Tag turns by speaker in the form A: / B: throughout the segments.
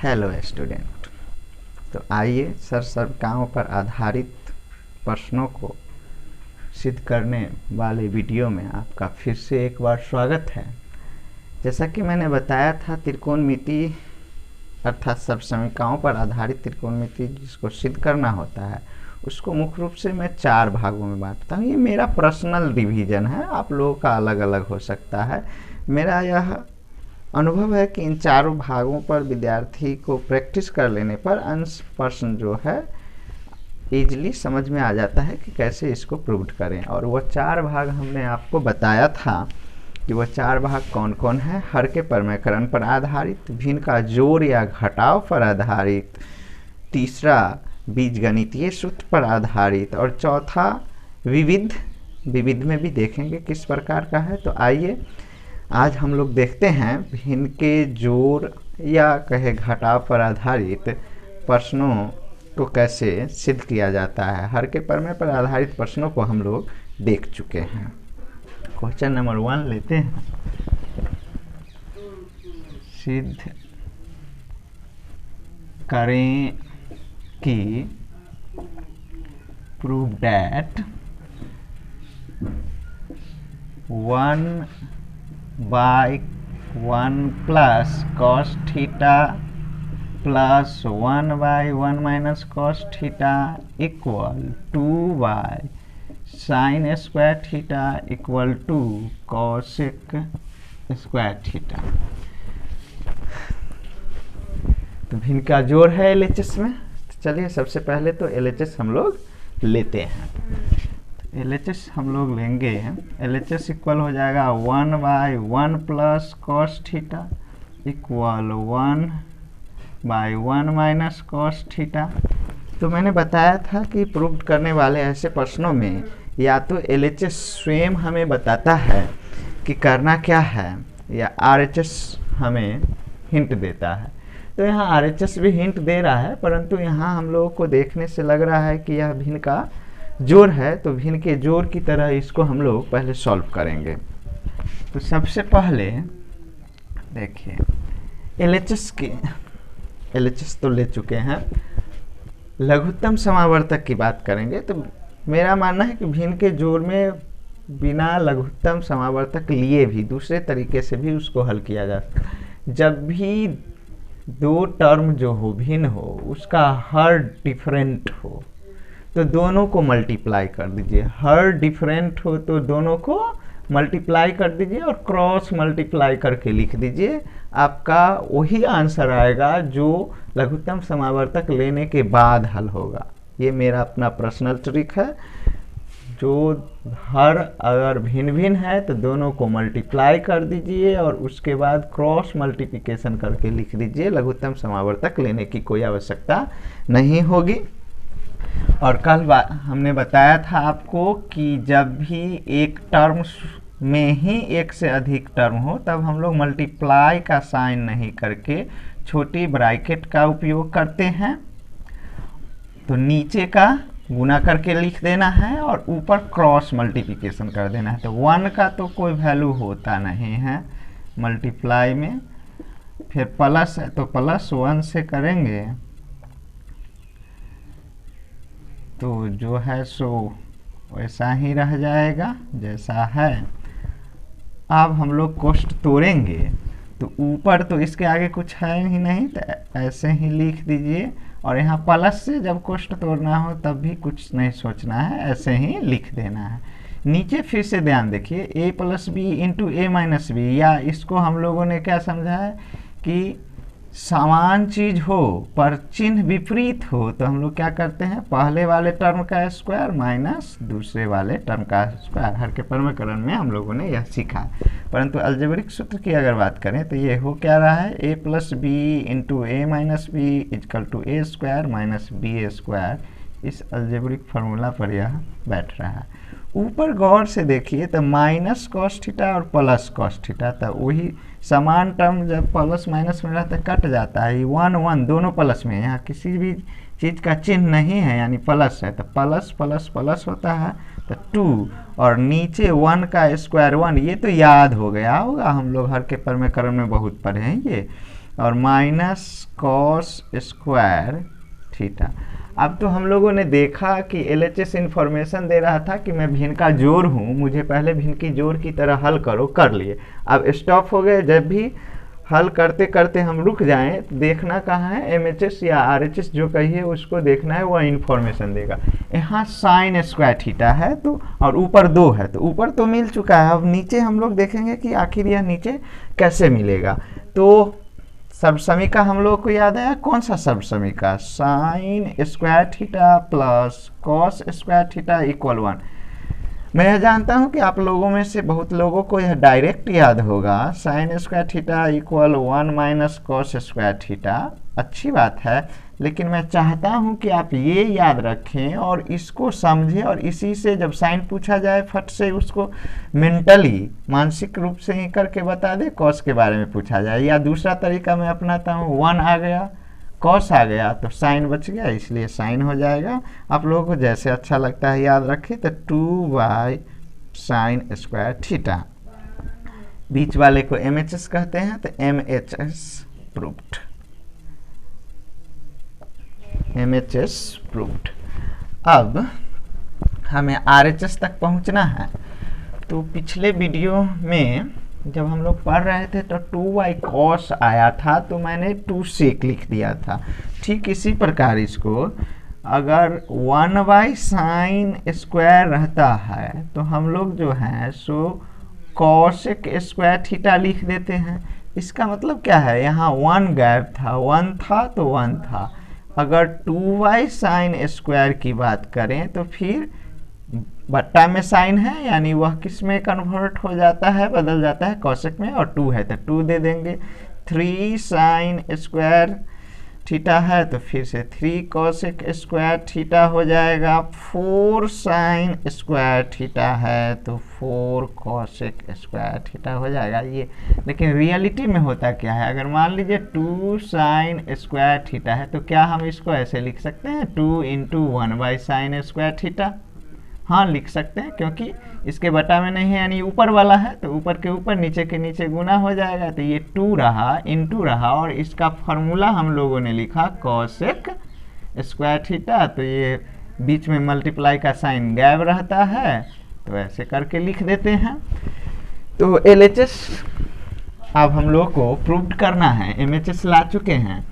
A: Hello student. तो आइए सरसरकाओं पर आधारित प्रश्नों को सिद्ध करने वाले वीडियो में आपका फिर से एक बार स्वागत है। जैसा कि मैंने बताया था, त्रिकोणमिति अर्थात सरसमीकाओं पर आधारित त्रिकोणमिति जिसको सिद्ध करना होता है उसको मुख्य रूप से मैं 4 भागों में बांटता हूँ। ये मेरा पर्सनल डिवीज़न है, आप लोगों का अलग अलग हो सकता है। मेरा यह अनुभव है कि इन 4 भागों पर विद्यार्थी को प्रैक्टिस कर लेने पर अंश प्रश्न जो है ईजिली समझ में आ जाता है कि कैसे इसको प्रूव करें। और वह 4 भाग हमने आपको बताया था कि वह 4 भाग कौन कौन है। हर के परमयकरण पर आधारित, भिन्न का जोड़ या घटाव पर आधारित, तीसरा बीजगणितीय सूत्र पर आधारित और चौथा विविध में भी देखेंगे किस प्रकार का है। तो आइए आज हम लोग देखते हैं भिन्न के जोड़ या कहे घटाव पर आधारित प्रश्नों को कैसे सिद्ध किया जाता है। हर के प्रमेय पर आधारित प्रश्नों को हम लोग देख चुके हैं। क्वेश्चन नंबर 1 लेते हैं। सिद्ध करें कि prove that 1/1 plus cos theta plus 1/1 minus cos theta equal 2 sin square theta equal to cosec square theta. तो भिन्न का जोड़ है LHS में। तो चलिए सबसे पहले तो LHS हम लोग लेते हैं। LHS हम लोग लेंगे, LHS इक्वल हो जाएगा 1/1 plus cos theta equal 1/1 minus cos theta. तो मैंने बताया था कि प्रूव करने वाले ऐसे प्रश्नों में या तो LHS स्वयं हमें बताता है कि करना क्या है या RHS हमें हिंट देता है। तो यहाँ RHS भी हिंट दे रहा है, परंतु यहाँ हम लोगों को देखने से लग रहा है कि यह भिन्न का जोड़ है। तो भिन्न के जोड़ की तरह इसको हम लोग पहले सॉल्व करेंगे। तो सबसे पहले देखिए LHS तो ले चुके हैं, लघुत्तम समावर्तक की बात करेंगे। तो मेरा मानना है कि भिन्न के जोड़ में बिना लघुत्तम समावर्तक लिए भी दूसरे तरीके से भी उसको हल किया जा सकता है। जब भी 2 टर्म जो हो भिन्न हो, उसका हर डिफरेंट हो तो दोनों को मल्टीप्लाई कर दीजिए। हर डिफरेंट हो तो दोनों को मल्टीप्लाई कर दीजिए और क्रॉस मल्टीप्लाई करके लिख दीजिए। आपका वही आंसर आएगा जो लघुत्तम समावर्तक लेने के बाद हल होगा। ये मेरा अपना पर्सनल ट्रिक है। जो हर अगर भिन्न भिन्न है तो दोनों को मल्टीप्लाई कर दीजिए और उसके बाद क्रॉस मल्टीप्लिकेशन करके लिख दीजिए। लघुत्तम समावर्तक लेने की कोई आवश्यकता नहीं होगी। और कल हमने बताया था आपको कि जब भी एक टर्म में ही एक से अधिक टर्म हो तब हम लोग मल्टीप्लाई का साइन नहीं करके छोटी ब्रैकेट का उपयोग करते हैं। तो नीचे का गुना करके लिख देना है और ऊपर क्रॉस मल्टीप्लिकेशन कर देना है। तो 1 का तो कोई वैल्यू होता नहीं है मल्टीप्लाई में। फिर प्लस है तो +1 से करेंगे तो जो है सो वैसा ही रह जाएगा जैसा है। अब हम लोग कोष्ठ तोड़ेंगे तो ऊपर तो इसके आगे कुछ है ही नहीं, तो ऐसे ही लिख दीजिए। और यहाँ प्लस से जब कोष्ठ तोड़ना हो तब भी कुछ नहीं सोचना है, ऐसे ही लिख देना है। नीचे फिर से ध्यान देखिए a + b into a - b, या इसको हम लोगों ने क्या समझा है कि समान चीज हो पर चिन्ह विपरीत हो तो हम लोग क्या करते हैं, पहले वाले टर्म का स्क्वायर माइनस दूसरे वाले टर्म का स्क्वायर। हर के परमयकरण में हम लोगों ने यह सीखा। परंतु अलजेब्रिक सूत्र की अगर बात करें तो ये हो क्या रहा है, a + b into a - b equal to a square minus b square. इस अलजेब्रिक फार्मूला पर यह बैठ रहा है। ऊपर गौर से देखिए तो माइनस cos थीटा और प्लस cos थीटा, तो वही समान टर्म जब प्लस माइनस में रहता है कट जाता है। 1 1 दोनों प्लस में, यहाँ किसी भी चीज़ का चिन्ह नहीं है यानी प्लस है तो प्लस प्लस प्लस होता है तो 2 और नीचे 1 का स्क्वायर 1। ये तो याद हो गया होगा, हम लोग हर के परमयकरण में बहुत पढ़े हैं ये। और माइनस कॉस स्क्वायर थीटा। अब तो हम लोगों ने देखा कि एलएचएस इन्फॉर्मेशन दे रहा था कि मैं भिन्न का जोड़ हूँ, मुझे पहले भिन्न की जोड़ की तरह हल करो, कर लिए। अब स्टॉप हो गए। जब भी हल करते करते हम रुक जाएं तो देखना कहाँ है, एमएचएस या आरएचएस जो कहिए उसको देखना है, वह इन्फॉर्मेशन देगा। यहाँ साइन स्क्वायर थीटा है तो, और ऊपर 2 है तो ऊपर तो मिल चुका है। अब नीचे हम लोग देखेंगे कि आखिर यह नीचे कैसे मिलेगा। तो सबसमीका हम लोग को याद आया, कौन सा सबसमीका, sine square theta plus cos square theta equal 1। मैं यह जानता हूं कि आप लोगों में से बहुत लोगों को यह डायरेक्ट याद होगा, sign square theta equal 1 minus cos square theta. अच्छी बात है, लेकिन मैं चाहता हूं कि आप ये याद रखें और इसको समझें, और इसी से जब साइन पूछा जाए फट से उसको मेंटली, मानसिक रूप से ही करके बता दे। कॉस के बारे में पूछा जाए, या दूसरा तरीका मैं अपनाता हूँ, 1 आ गया, कॉस आ गया तो साइन बच गया, इसलिए साइन हो जाएगा। आप लोगों को जैसे अच्छा लगता है याद रखें। तो 2 बाई साइन स्क्वायर थीटा, बीच वाले को एमएचएस कहते हैं, तो एमएचएस प्रूव्ड, एमएचएस प्रूव्ड। अब हमें आरएचएस तक पहुंचना है। तो पिछले वीडियो में जब हम लोग पढ़ रहे थे तो 2y cos आया था, तो मैंने 2 sec लिख दिया था। ठीक इसी प्रकार इसको अगर 1y sin स्क्वायर रहता है तो हम लोग जो है सो cosec स्क्वायर थीटा लिख देते हैं। इसका मतलब क्या है, यहाँ 1 गैप था, 1 था तो 1 था। अगर 2y sin स्क्वायर की बात करें तो फिर बट्टा में साइन है, यानी वह किस में कन्वर्ट हो जाता है, बदल जाता है कॉसेक में, और 2 है तो 2 दे देंगे। 3 साइन स्क्वायर थीटा है तो फिर से 3 कॉसेक स्क्वायर थीटा हो जाएगा। 4 साइन स्क्वायर थीटा है तो 4 कॉसेक स्क्वायर थीटा हो जाएगा। ये लेकिन रियलिटी में होता क्या है, अगर मान लीजिए 2 साइन स्क्वायर थीटा है तो क्या हम इसको ऐसे लिख सकते हैं, 2 into 1 by sine square theta. हाँ लिख सकते हैं, क्योंकि इसके बटा में नहीं है, यानी ऊपर वाला है तो ऊपर के ऊपर नीचे के नीचे गुना हो जाएगा। तो ये 2 रहा, इंटू रहा, और इसका फॉर्मूला हम लोगों ने लिखा कॉसेक स्क्वायर थीटा। तो ये बीच में मल्टीप्लाई का साइन गैप रहता है, तो ऐसे करके लिख देते हैं। तो एलएचएस अब हम लोग को प्रूव करना है। एमएचएस ला चुके हैं,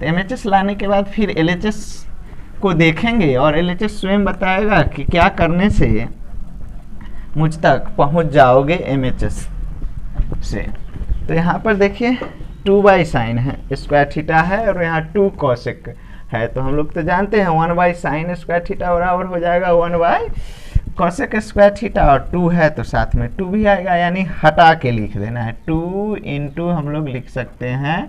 A: तो एमएचएस लाने के बाद फिर एलएचएस को देखेंगे और एलएचएस स्वयं बताएगा कि क्या करने से मुझ तक पहुंच जाओगे एमएचएस से। तो यहाँ पर देखिए 2 बाई साइन है स्क्वायर थीटा है, और यहाँ 2 कॉसेक है। तो हम लोग तो जानते हैं 1 बाई साइन स्क्वायर थीटा बराबर हो जाएगा 1 बाई कॉसेक स्क्वायर थीटा, और 2 है तो साथ में 2 भी आएगा, यानी हटा के लिख देना है। 2 इंटू हम लोग लिख सकते हैं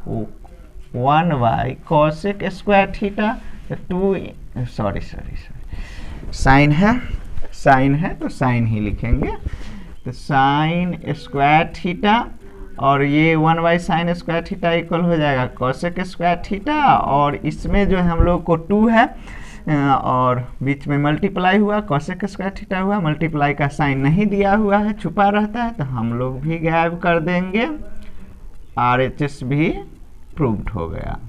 A: 1 by cosec square theta. 2 sorry sine है तो साइन ही लिखेंगे। तो साइन स्क्वायर थीटा, और ये 1 by sine square theta equal हो जाएगा कॉसेक स्क्वायर थीटा, और इसमें जो है हम लोग को 2 है और बीच में मल्टीप्लाई हुआ, कॉसेक स्क्वायर थीटा हुआ, मल्टीप्लाई का साइन नहीं दिया हुआ है, छुपा रहता है, तो हम लोग भी गायब कर देंगे। आरएचएस भी प्रूव्ड हो गया।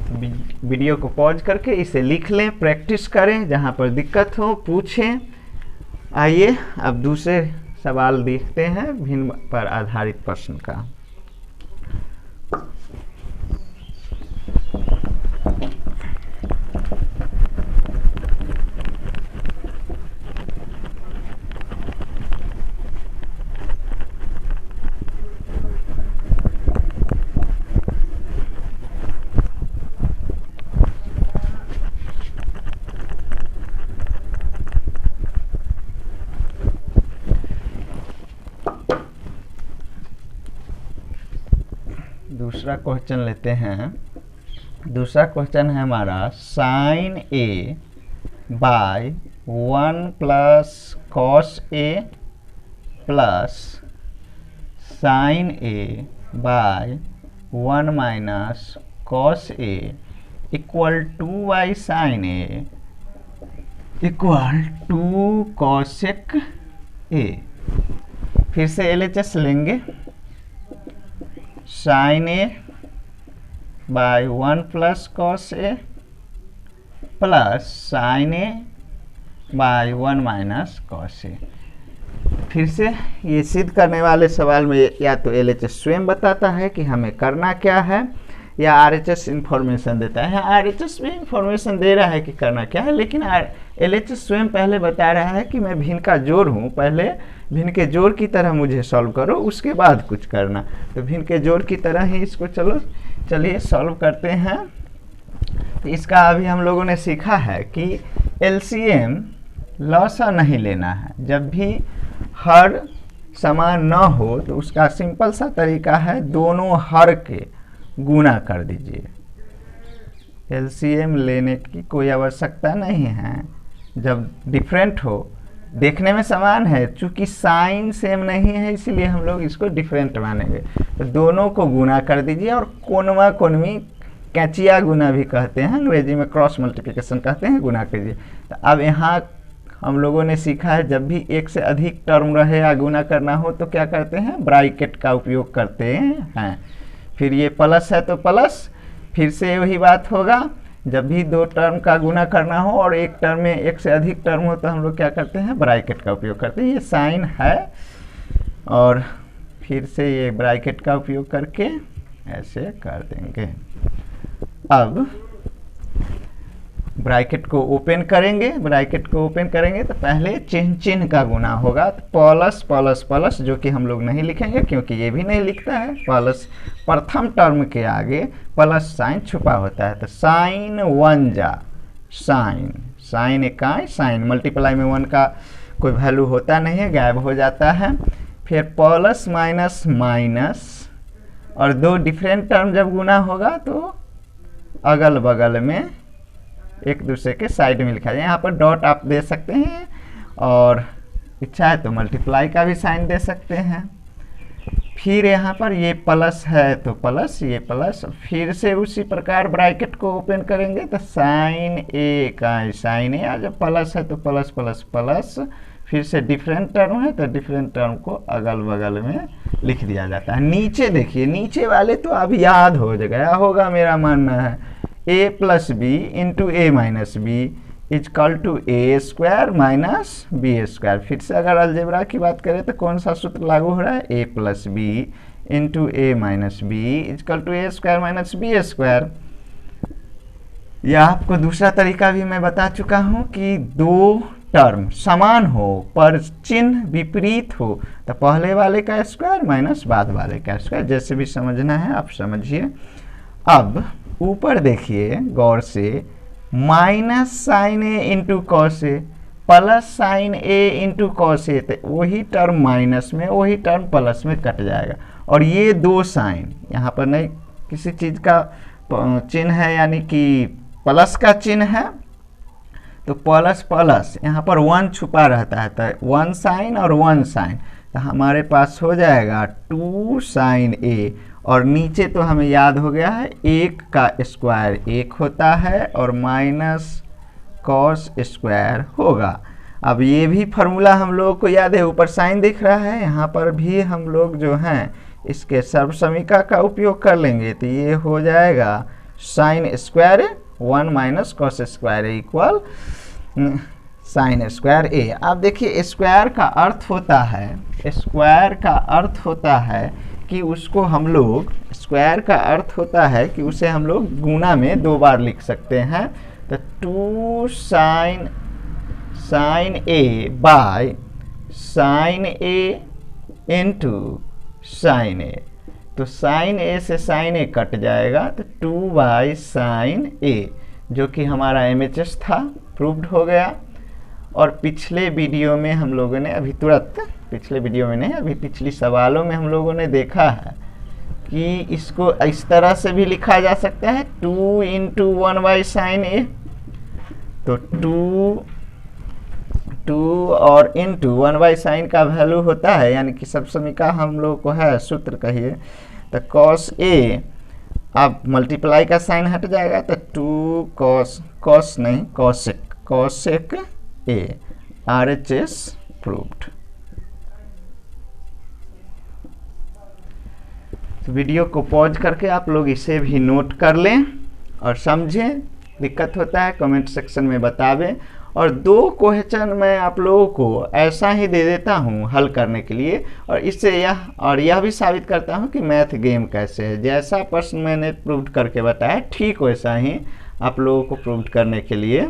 A: वीडियो को पॉज करके इसे लिख लें, प्रैक्टिस करें, जहाँ पर दिक्कत हो पूछें। आइए अब दूसरे सवाल देखते हैं भिन्न पर आधारित प्रश्न का। दूसरा क्वेश्चन लेते हैं। दूसरा क्वेश्चन है हमारा sine A by 1 plus cos A plus sine A by 1 minus cos A equal 2 by sine A equal 2 cosec A. फिर से एलएचएस लेंगे। Sine A by 1 plus cos A plus sine A by 1 minus cos A. फिर से ये सिद्ध करने वाले सवाल में या तो LHS स्वयं बताता है कि हमें करना क्या है, या RHS इंफॉर्मेशन देता है। RHS भी इंफॉर्मेशन दे रहा है कि करना क्या है, लेकिन LHS स्वयं पहले बता रहा है कि मैं भिन्न का जोड़ हूँ, पहले भिन्न के जोड़ की तरह मुझे सॉल्व करो, उसके बाद कुछ करना। तो भिन्न के जोड़ की तरह ही इसको चलिए सॉल्व करते हैं। तो इसका अभी हम लोगों ने सीखा है कि LCM लॉसा नहीं लेना है। जब भी हर समान न हो तो उसका सिंपल सा तरीका है, दोनों हर के गुणा कर दीजिए। LCM लेने की कोई आवश्यकता नहीं है जब डिफरेंट हो, देखने में समान है, चूंकि साइन सेम नहीं है इसलिए हम लोग इसको डिफरेंट मानेंगे। तो दोनों को गुणा कर दीजिए, और कोनवा कोनवी कैचिया गुना भी कहते हैं, अंग्रेजी में क्रॉस मल्टीप्लिकेशन कहते हैं, गुना कीजिए। तो अब यहाँ हम लोगों ने सीखा है जब भी एक से अधिक टर्म रहे या गुना करना हो तो क्या करते हैं, ब्रैकेट का उपयोग करते हैं। फिर ये प्लस है तो प्लस, फिर से वही बात होगा, जब भी दो टर्म का गुना करना हो और एक टर्म में एक से अधिक टर्म हो तो हम लोग क्या करते हैं, ब्रैकेट का उपयोग करते हैं। ये साइन है और फिर से ये ब्रैकेट का उपयोग करके ऐसे कर देंगे। अब ब्रैकेट को ओपन करेंगे, ब्रैकेट को ओपन करेंगे तो पहले चिन्ह का गुना होगा, तो प्लस प्लस प्लस, जो कि हम लोग नहीं लिखेंगे क्योंकि ये भी नहीं लिखता है, प्लस प्रथम टर्म के आगे प्लस साइन छुपा होता है। तो साइन 1 जा साइन, साइन इकाई साइन, मल्टीप्लाई में 1 का कोई वैल्यू होता नहीं है, गायब हो जाता है। फिर प्लस माइनस माइनस, और दो डिफरेंट टर्म जब गुना होगा तो अगल बगल में एक दूसरे के साइड में लिखा जाए। यहाँ पर डॉट आप दे सकते हैं, और इच्छा है तो मल्टीप्लाई का भी साइन दे सकते हैं। फिर यहाँ पर ये प्लस है तो प्लस, ये प्लस, फिर से उसी प्रकार ब्रैकेट को ओपन करेंगे तो साइन ए का साइन ए, और जब प्लस है तो प्लस प्लस प्लस, फिर से डिफरेंट टर्म है तो डिफरेंट टर्म को अगल बगल में लिख दिया जाता है। नीचे देखिए, नीचे वाले तो अब याद हो गया होगा मेरा मानना है, a plus B into A minus B equal to A square minus B square. फिर से अगर अलजेब्रा की बात करें तो कौन सा सूत्र लागू हो रहा है, a plus B into A minus B equal to A square minus B square. या आपको दूसरा तरीका भी मैं बता चुका हूँ कि दो टर्म समान हो पर चिन्ह विपरीत हो तो पहले वाले का स्क्वायर माइनस बाद वाले का स्क्वायर, जैसे भी समझना है आप समझिए। अब ऊपर देखिए गौर से, minus sign A into cos A plus sine A into cos A, तो वही टर्म माइनस में वही टर्म प्लस में कट जाएगा। और ये दो साइन यहाँ पर नहीं किसी चीज़ का चिन्ह है, यानी कि प्लस का चिन्ह है, तो प्लस प्लस यहाँ पर 1 छुपा रहता है, तो 1 साइन और 1 साइन, तो हमारे पास हो जाएगा 2 साइन ए, और नीचे तो हमें याद हो गया है 1 का स्क्वायर 1 होता है और माइनस कॉस स्क्वायर होगा। अब ये भी फार्मूला हम लोगों को याद है, ऊपर साइन दिख रहा है, यहाँ पर भी हम लोग जो हैं इसके सर्वसमीका का उपयोग कर लेंगे, तो ये हो जाएगा sine square 1 minus cos square equal sine square A. अब देखिए स्क्वायर का अर्थ होता है, स्क्वायर का अर्थ होता है कि उसको हम लोग, स्क्वायर का अर्थ होता है कि उसे हम लोग गुना में 2 बार लिख सकते हैं। तो 2 sine A by sine A into sine A, तो साइन ए से साइन ए कट जाएगा, तो 2 बाई साइन ए, जो कि हमारा MHS था, प्रूव्ड हो गया। और पिछले वीडियो में हम लोगों ने अभी तुरंत, पिछले वीडियो में नहीं अभी पिछली सवालों में हम लोगों ने देखा है कि इसको इस तरह से भी लिखा जा सकता है, 2 इंटू 1 बाई साइन ए, तो 2 और इंटू 1 बाई साइन का वैल्यू होता है, यानी कि सबसमीका हम लोग को है, सूत्र कहिए, तो कॉस ए, अब मल्टीप्लाई का साइन हट जाएगा तो 2 कॉस नहीं कॉसेक ए, RHS प्रूव्ड। तो वीडियो को पॉज करके आप लोग इसे भी नोट कर लें और समझें। दिक्कत होता है कमेंट सेक्शन में बतावें। और 2 क्वेश्चन मैं आप लोगों को ऐसा ही दे देता हूँ हल करने के लिए, और इससे यह भी साबित करता हूँ कि मैथ गेम कैसे है। जैसा प्रश्न मैंने प्रूव करके बताया ठीक वैसा ही आप लोगों को प्रूव करने के लिए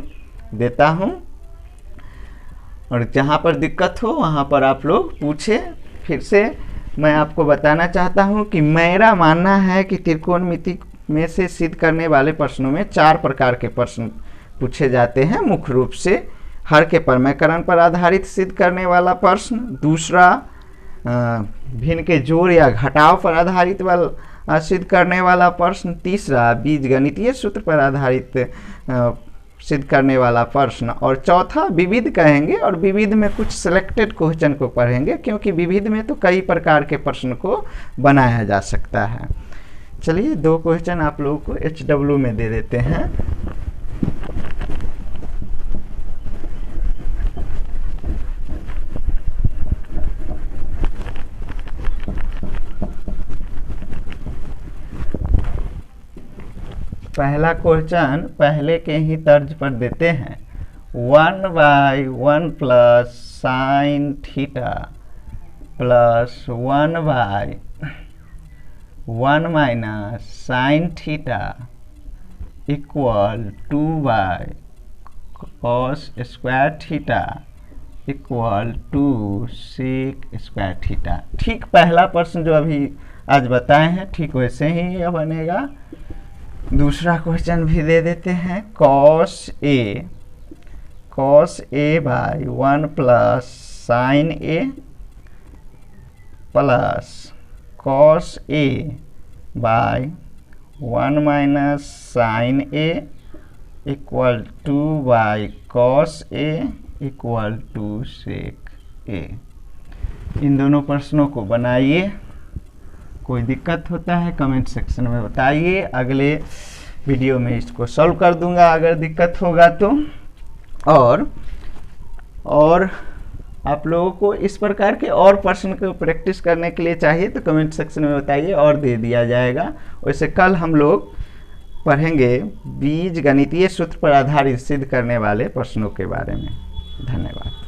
A: देता हूँ। और जहाँ पर दिक्कत हो वहाँ पर आप लोग पूछें। फिर से मैं आपको बताना चाहता हूँ कि मेरा मानना है कि त्रिकोणमिति में से सिद्ध करने वाले प्रश्नों में 4 प्रकार के प्रश्न पूछे जाते हैं मुख्य रूप से। हर के प्रमेयकरण पर आधारित सिद्ध करने वाला प्रश्न, दूसरा भिन्न के जोड़ या घटाव पर आधारित सिद्ध करने वाला प्रश्न, तीसरा बीजगणितीय सूत्र पर आधारित सिद्ध करने वाला प्रश्न, और चौथा विविध कहेंगे। और विविध में कुछ सिलेक्टेड क्वेश्चन को पढ़ेंगे, क्योंकि विविध में तो कई प्रकार के प्रश्न को बनाया जा सकता है। चलिए 2 क्वेश्चन आप लोगों को HW में दे देते हैं। पहला क्वेश्चन पहले के ही तर्ज पर देते हैं। 1/1 plus sine theta plus 1/1 minus sine theta equal 2 cos square theta equal 2 sec square theta. ठीक पहला प्रश्न जो अभी आज बताए हैं ठीक वैसे ही यह बनेगा। दूसरा क्वेश्चन भी दे देते हैं। cos a by 1 plus sine a plus cos a by 1 minus sine a equal 2 by cos a equal 2 sec a। इन दोनों प्रश्नों को बनाइए। कोई दिक्कत होता है कमेंट सेक्शन में बताइए, अगले वीडियो में इसको सॉल्व कर दूंगा अगर दिक्कत होगा तो। और आप लोगों को इस प्रकार के और प्रश्न को प्रैक्टिस करने के लिए चाहिए तो कमेंट सेक्शन में बताइए और दे दिया जाएगा। वैसे कल हम लोग पढ़ेंगे बीज गणितीय सूत्र पर आधारित सिद्ध करने वाले प्रश्नों के बारे में। धन्यवाद।